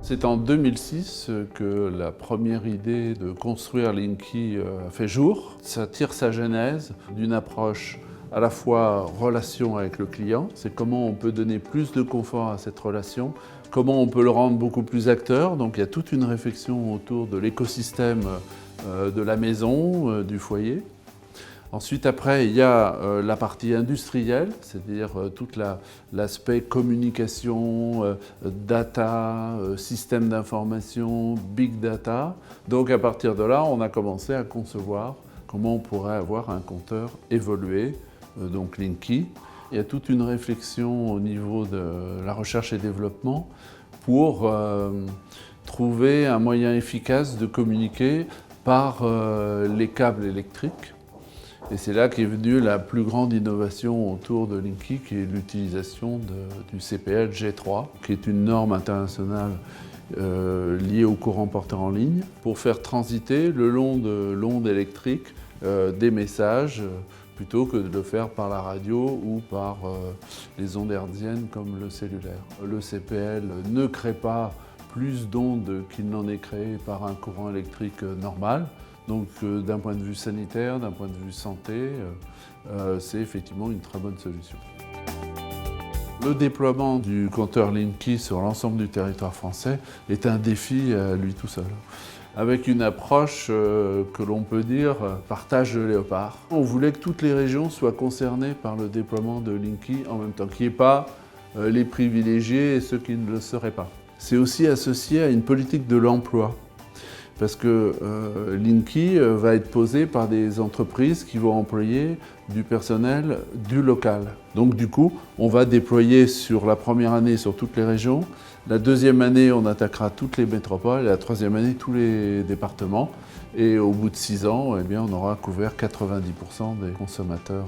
C'est en 2006 que la première idée de construire Linky a fait jour. Ça tire sa genèse d'une approche à la fois relation avec le client, c'est comment on peut donner plus de confort à cette relation, comment on peut le rendre beaucoup plus acteur. Donc il y a toute une réflexion autour de l'écosystème de la maison, du foyer. Ensuite, après, il y a la partie industrielle, c'est-à-dire tout l'aspect communication, data, système d'information, big data. Donc à partir de là, on a commencé à concevoir comment on pourrait avoir un compteur évolué, donc Linky. Il y a toute une réflexion au niveau de la recherche et développement pour trouver un moyen efficace de communiquer par les câbles électriques. Et c'est là qu'est venue la plus grande innovation autour de Linky, qui est l'utilisation du CPL G3, qui est une norme internationale liée au courant porteur en ligne, pour faire transiter le long de l'onde électrique des messages, plutôt que de le faire par la radio ou par les ondes hertziennes comme le cellulaire. Le CPL ne crée pas plus d'ondes qu'il n'en est créé par un courant électrique normal. Donc d'un point de vue sanitaire, d'un point de vue santé, c'est effectivement une très bonne solution. Le déploiement du compteur Linky sur l'ensemble du territoire français est un défi à lui tout seul, avec une approche que l'on peut dire partage de léopard. On voulait que toutes les régions soient concernées par le déploiement de Linky en même temps, qu'il n'y ait pas les privilégiés et ceux qui ne le seraient pas. C'est aussi associé à une politique de l'emploi, parce que Linky va être posé par des entreprises qui vont employer du personnel du local. Donc du coup, on va déployer sur la première année sur toutes les régions, la deuxième année on attaquera toutes les métropoles, et la troisième année tous les départements. Et au bout de 6 ans, eh bien, on aura couvert 90% des consommateurs.